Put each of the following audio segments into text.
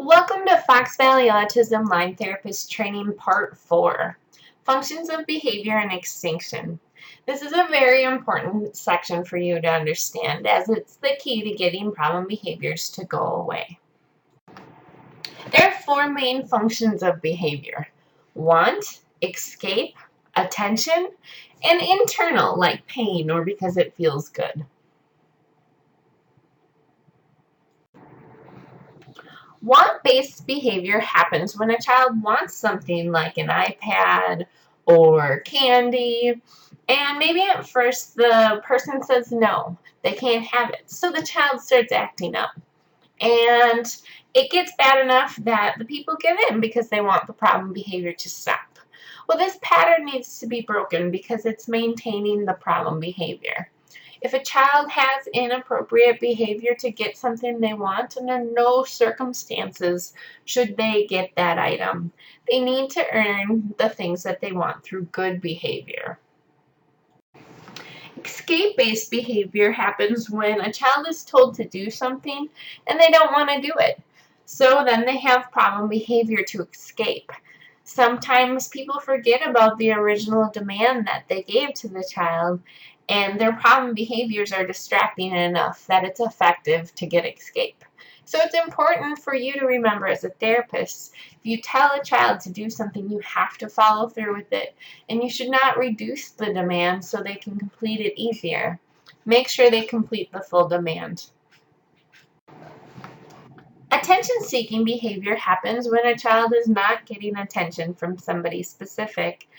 Welcome to Fox Valley Autism Line Therapist Training Part 4, Functions of Behavior and Extinction. This is a very important section for you to understand as it's the key to getting problem behaviors to go away. There are four main functions of behavior: want, escape, attention, and internal, like pain or because it feels good. Want-based behavior happens when a child wants something like an iPad or candy, and maybe at first the person says no, they can't have it. So the child starts acting up. And it gets bad enough that the people give in because they want the problem behavior to stop. Well, this pattern needs to be broken because it's maintaining the problem behavior. If a child has inappropriate behavior to get something they want, under no circumstances should they get that item. They need to earn the things that they want through good behavior. Escape-based behavior happens when a child is told to do something and they don't want to do it. So then they have problem behavior to escape. Sometimes people forget about the original demand that they gave to the child, and their problem behaviors are distracting enough that it's effective to get escape. So it's important for you to remember as a therapist, if you tell a child to do something, you have to follow through with it, and you should not reduce the demand so they can complete it easier. Make sure they complete the full demand. Attention-seeking behavior happens when a child is not getting attention from somebody specific,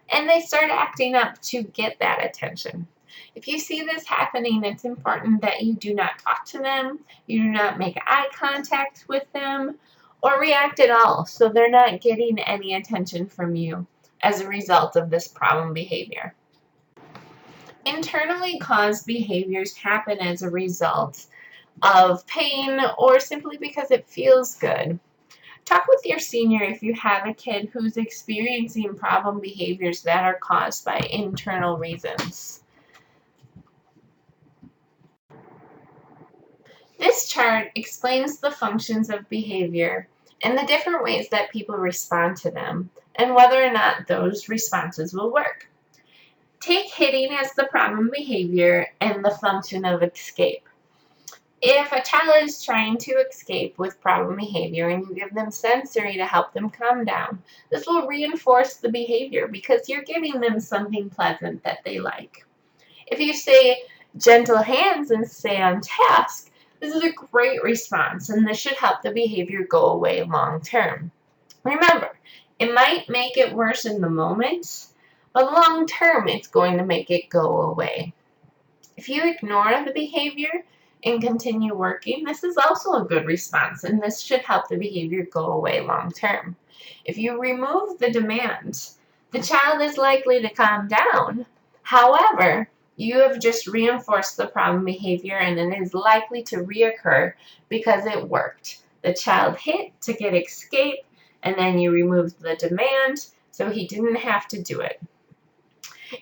and they start acting up to get that attention. If you see this happening, it's important that you do not talk to them, you do not make eye contact with them, or react at all, so they're not getting any attention from you as a result of this problem behavior. Internally caused behaviors happen as a result of pain or simply because it feels good. Talk with your senior if you have a kid who's experiencing problem behaviors that are caused by internal reasons. This chart explains the functions of behavior and the different ways that people respond to them and whether or not those responses will work. Take hitting as the problem behavior and the function of escape. If a child is trying to escape with problem behavior and you give them sensory to help them calm down, this will reinforce the behavior because you're giving them something pleasant that they like. If you say gentle hands and stay on task, this is a great response and this should help the behavior go away long term. Remember, it might make it worse in the moment, but long term it's going to make it go away. If you ignore the behavior and continue working, this is also a good response, and this should help the behavior go away long term. If you remove the demand, the child is likely to calm down. However, you have just reinforced the problem behavior and it is likely to reoccur because it worked. The child hit to get escape, and then you removed the demand, so he didn't have to do it.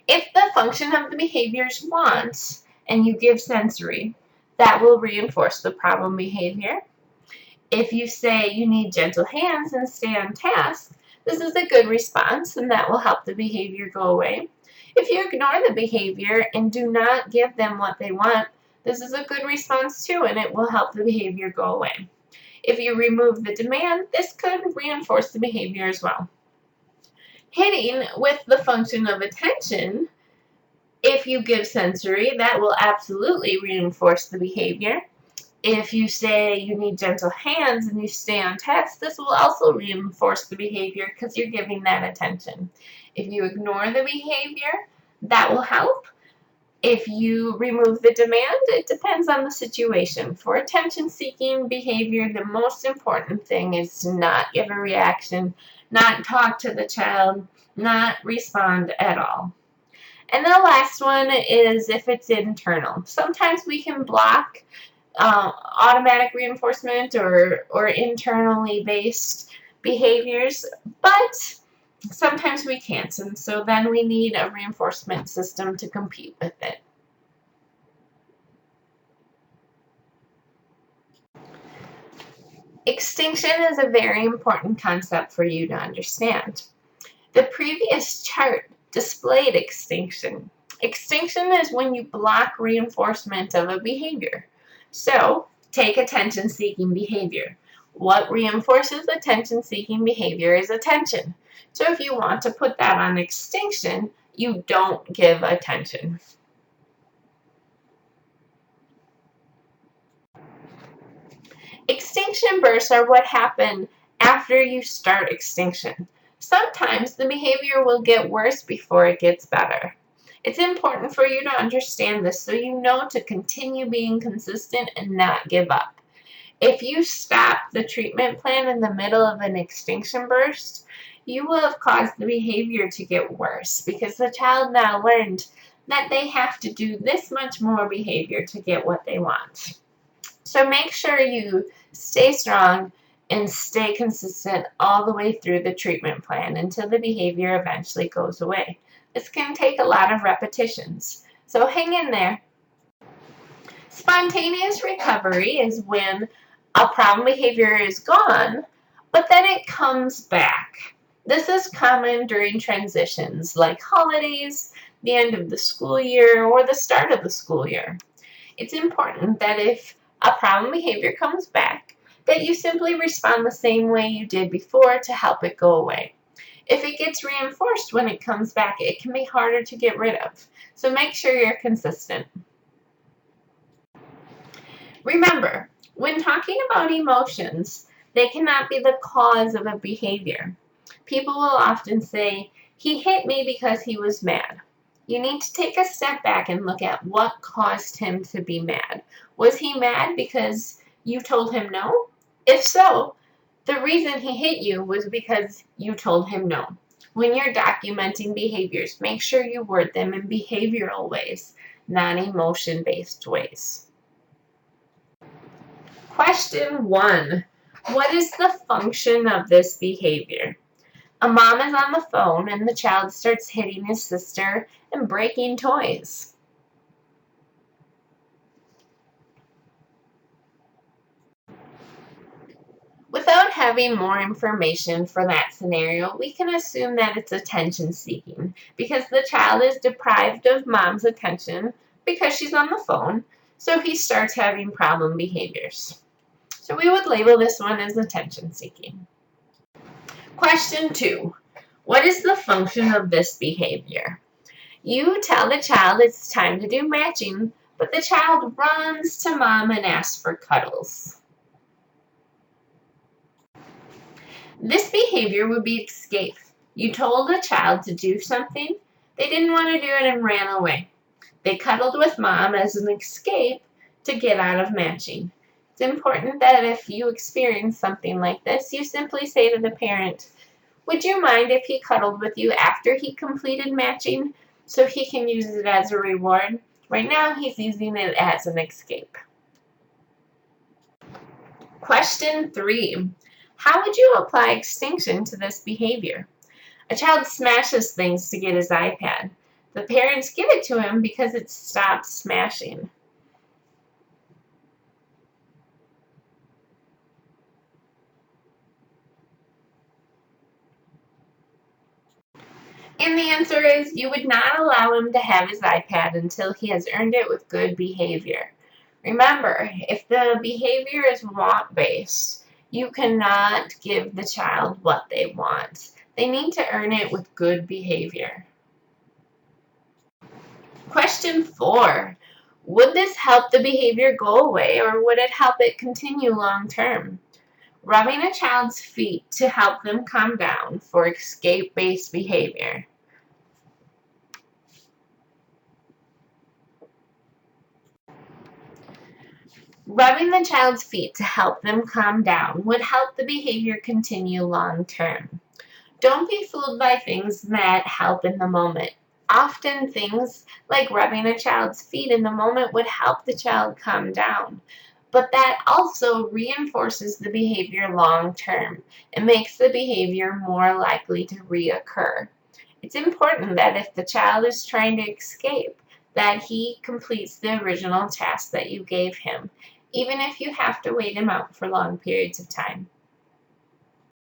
If the function of the behavior is want, and you give sensory, that will reinforce the problem behavior. If you say you need gentle hands and stay on task, this is a good response and that will help the behavior go away. If you ignore the behavior and do not give them what they want, this is a good response too and it will help the behavior go away. If you remove the demand, this could reinforce the behavior as well. Hitting with the function of attention, if you give sensory, that will absolutely reinforce the behavior. If you say you need gentle hands and you stay on task, this will also reinforce the behavior because you're giving that attention. If you ignore the behavior, that will help. If you remove the demand, it depends on the situation. For attention-seeking behavior, the most important thing is to not give a reaction, not talk to the child, not respond at all. And the last one is if it's internal. Sometimes we can block automatic reinforcement or internally based behaviors, but sometimes we can't, and so then we need a reinforcement system to compete with it. Extinction is a very important concept for you to understand. The previous chart displayed extinction. Extinction is when you block reinforcement of a behavior. So, take attention-seeking behavior. What reinforces attention-seeking behavior is attention. So if you want to put that on extinction, you don't give attention. Extinction bursts are what happen after you start extinction. Sometimes the behavior will get worse before it gets better. It's important for you to understand this so you know to continue being consistent and not give up. If you stop the treatment plan in the middle of an extinction burst, you will have caused the behavior to get worse because the child now learned that they have to do this much more behavior to get what they want. So make sure you stay strong and stay consistent all the way through the treatment plan until the behavior eventually goes away. This can take a lot of repetitions, so hang in there. Spontaneous recovery is when a problem behavior is gone, but then it comes back. This is common during transitions like holidays, the end of the school year, or the start of the school year. It's important that if a problem behavior comes back, that you simply respond the same way you did before to help it go away. If it gets reinforced when it comes back, it can be harder to get rid of. So make sure you're consistent. Remember, when talking about emotions, they cannot be the cause of a behavior. People will often say, "He hit me because he was mad." You need to take a step back and look at what caused him to be mad. Was he mad because you told him no? If so, the reason he hit you was because you told him no. When you're documenting behaviors, make sure you word them in behavioral ways, not emotion-based ways. Question 1. What is the function of this behavior? A mom is on the phone and the child starts hitting his sister and breaking toys. Without having more information for that scenario, we can assume that it's attention seeking because the child is deprived of mom's attention because she's on the phone, so he starts having problem behaviors. So we would label this one as attention seeking. Question 2. What is the function of this behavior? You tell the child it's time to do matching, but the child runs to mom and asks for cuddles. This behavior would be escape. You told the child to do something, they didn't want to do it and ran away. They cuddled with mom as an escape to get out of matching. It's important that if you experience something like this, you simply say to the parent, "Would you mind if he cuddled with you after he completed matching so he can use it as a reward? Right now, he's using it as an escape." Question 3. How would you apply extinction to this behavior? A child smashes things to get his iPad. The parents give it to him because it stops smashing. And the answer is you would not allow him to have his iPad until he has earned it with good behavior. Remember, if the behavior is want-based, you cannot give the child what they want. They need to earn it with good behavior. Question 4. Would this help the behavior go away or would it help it continue long term? Rubbing a child's feet to help them calm down for escape-based behavior. Rubbing the child's feet to help them calm down would help the behavior continue long term. Don't be fooled by things that help in the moment. Often things like rubbing a child's feet in the moment would help the child calm down, but that also reinforces the behavior long term and makes the behavior more likely to reoccur. It's important that if the child is trying to escape, that he completes the original task that you gave him. even if you have to wait him out for long periods of time.